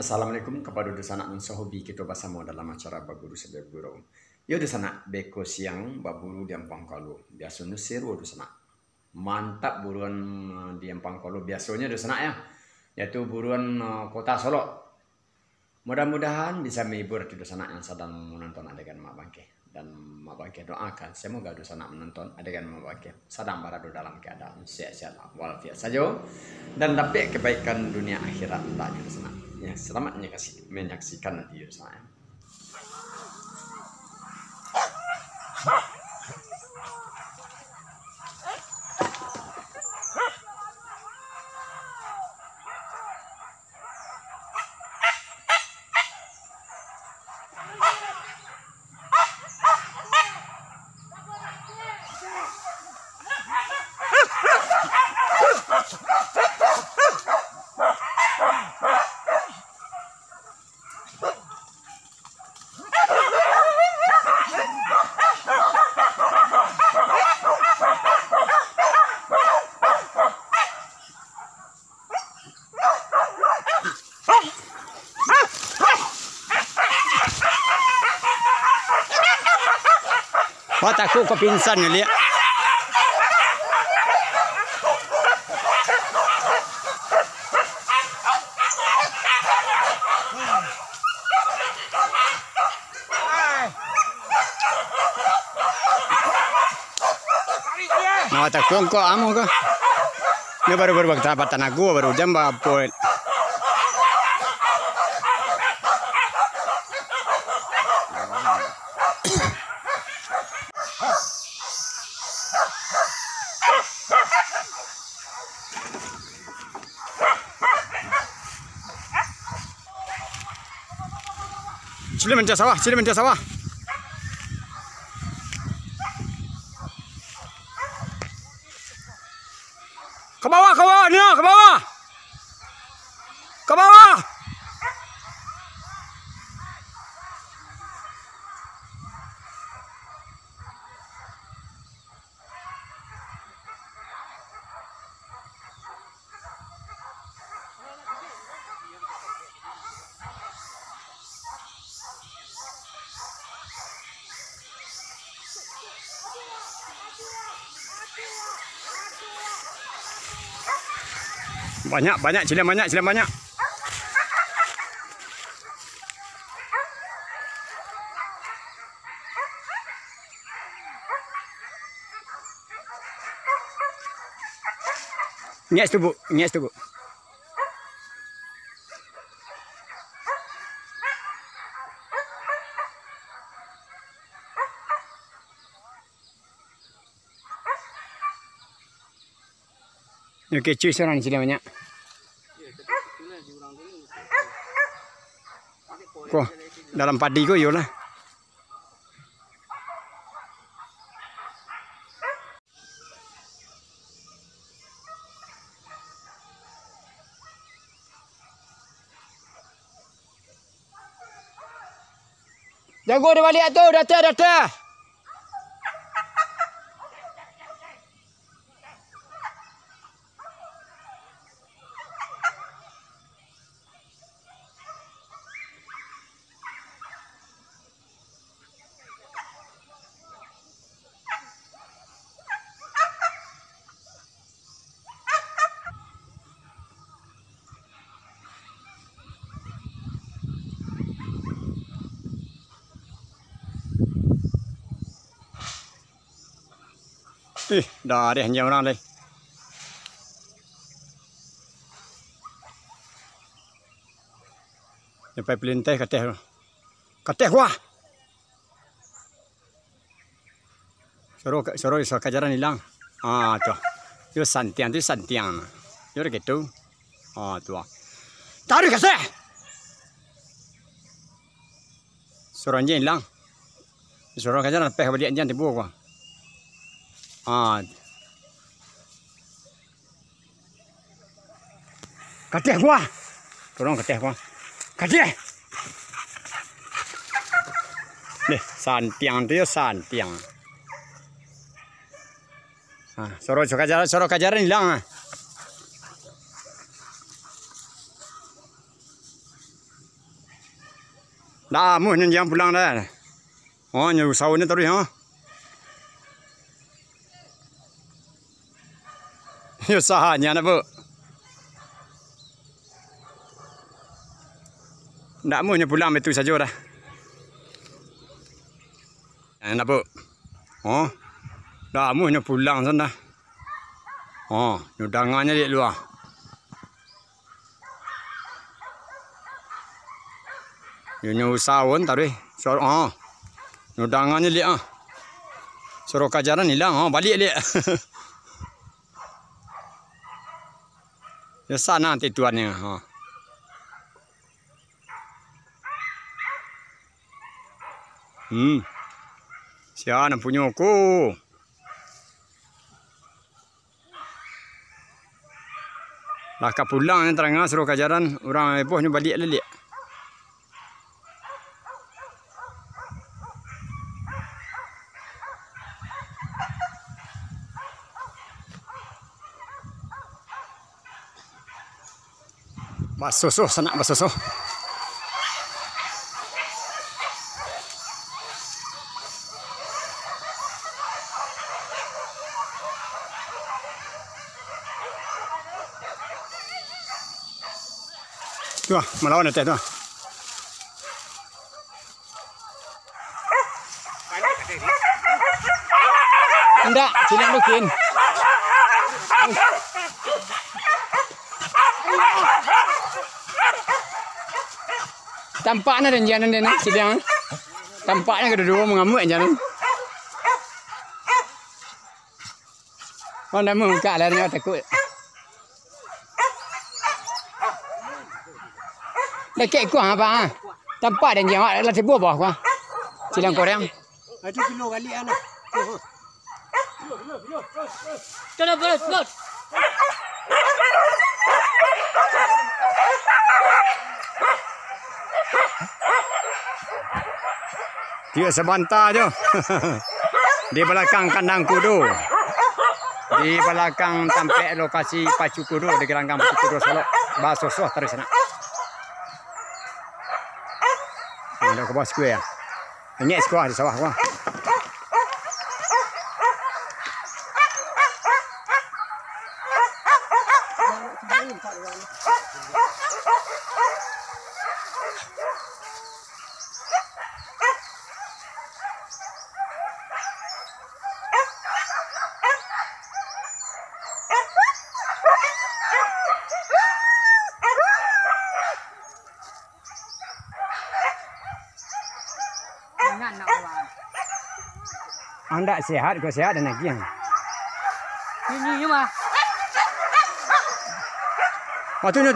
Assalamualaikum kepada dosanak dan sahobi kita bersama dalam acara Baguru Sebagai Guru. Yo dosanak beko siang baburu di Ampang Kalu. Biasa nusir dosanak. Mantap buruan di Ampang Kalu biasanya dosanak ya. Yaitu buruan kota Solo. Mudah-mudahan bisa menghibur di dosanak yang sedang menonton adegan Mak Bangke. Dan Mak Bangke doakan semoga dosanak menonton adegan Mak Bangke sedang berada dalam keadaan sehat-sehat walafiat saja dan dapat kebaikan dunia akhirat entahnya dosanak. Ya, selamat menyaksikan video saya. Wah, takut kau pingsan ya, lihat. Nah, takut kau amu kau. Ini baru berbakti aku baru jam berapa? Sini mencari sawah, sini mencari sawah. Ke bawah, Nino, ke bawah. Ke bawah. Banyak, cilim banyak. Nges tu, Bu. Okey, cuy seorang cilim banyak. Kok dalam padi kau yolah. Jago dia balik tu, dah. Dah ada hanya orang lagi. Sampai pelintai kateh wah. Suruh kajaran hilang. Tu. Itu santiang. Itu gitu. Tu. Tarik kasih. Suruhnya hilang. Suruh kajaran peh balik anjing tibu gua. Kateh gua. Tolong kateh gua. Kateh. Santiang tu santiang. Suruh kajaran hilang. Dah mu ni jam pulang dah. Oh, nyu sawu ni terus ha. Yo sahanya nak bu. Ndak mu ni pulang betul saja dah. Nak bu. Oh. Dah mu ni pulang sana. Oh, nyu dangannya di luar. Nyu sawun tadi. So oh. Nyu dangannya lihat ah. Suruh kajaran hilang oh balik lihat. Ya sana nanti tuannya ha. Siapa punya aku? Laka pulang yang terang suruh kajaran orang ibuh ni balik lalik. Basuh sanak basuh. Tu melawan atas tu. Enggak, sini bikin. Tampaknya dan jalan dia nak sidang. Tampaknya kedua-dua mengamuk jalan. Kau dah muka lah dia takut. Dekat kuah apa? Tampak dan jangan lah sebuah bawah kuah. Sidang korang. Itu kilo kali anak. Terus terus. Dia sebentar je. Di belakang kandang kudu. Di belakang sampai lokasi pacu kudu di gelanggang pacu kudu Solok. Basuh terus sana. Ada ke bawah square. Ini square di sawah kuah. Anda sehat, kau sehat dan lagi yang. Ini mah. Oh tu dia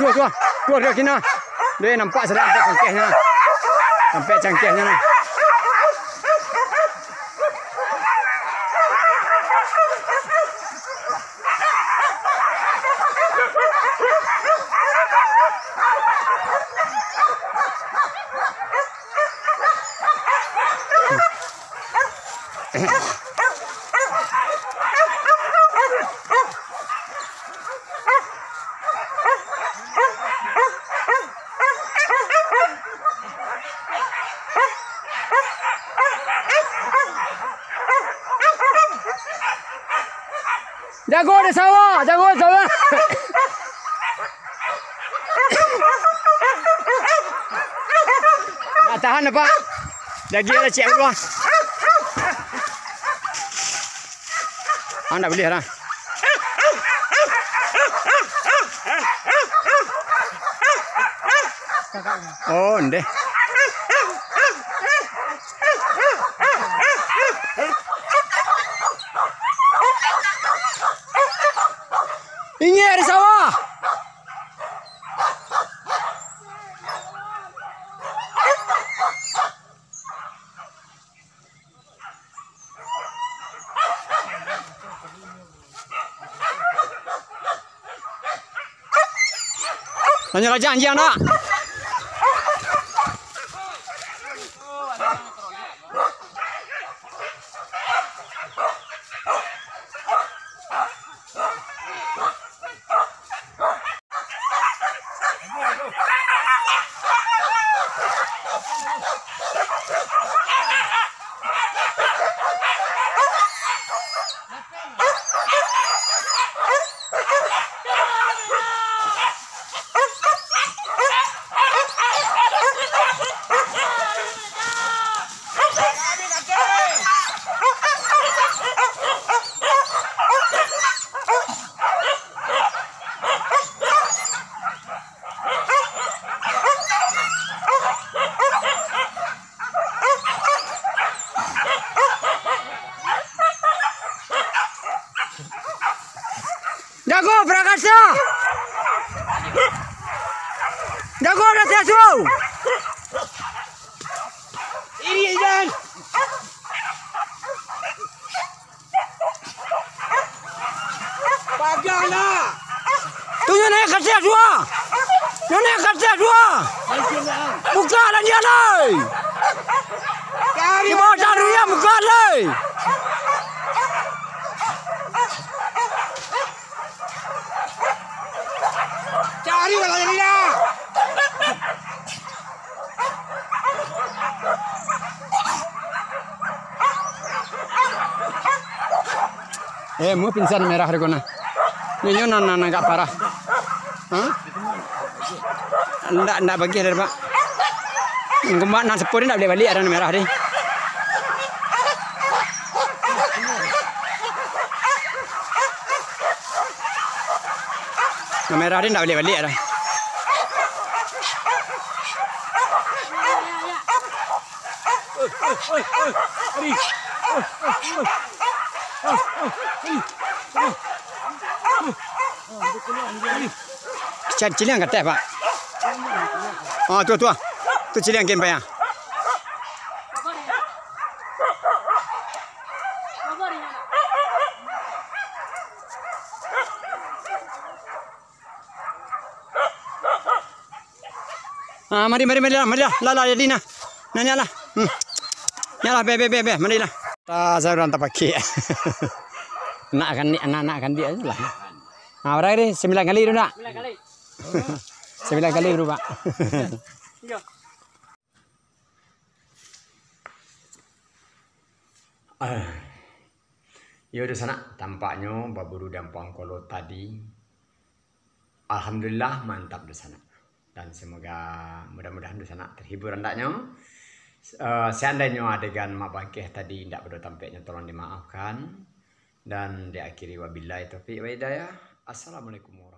kena. Dia nampak sedang nampak cangkihnya. Nampak cangkihnya. Jago di sawah, jago di sawah. Nak tahan apa? Lagi ada cek dulu. Anda beli lah. Oh, ndeh. Ini ada sawah. Tanya raja anjing nak. dua. Jago dah sesuatu. Ini dan. Pagana. Tunjuk naik kerja dua. Naik kerja dua. Buka dan dia lay. Cari. Di bawah jarunya buka lay. Cari wala dia. Mu pinsan merah regona. Ini nana agak parah. Hah? Ndak bagi ada Pak. Ngembak nan sepur ndak boleh balik ada merah ni. Merah ni ndak boleh balik ada. Ciliang kata Pak. Oh tu. Tu ciliang game Pak ya. Mari lah. Lala jadi nah. Nanya lah. Nyala be. Mari lah. Ta saruran tak pakai. Nak akan dia lah. Berapa ni? 9 kali tu nak? 9 kali. 9 kali tu Pak. Ya. Ya di sana tampaknya baburu dan pangkolo tadi. Alhamdulillah mantap di sana. Dan semoga mudah-mudahan di sana terhibur hendaknya. Seandainya adegan mak bangkeh tadi tidak perlu tampaknya tolong dimaafkan. Dan diakhiri wabillahi taufiq wa hidayah. Assalamualaikum warahmatullahi wabarakatuh.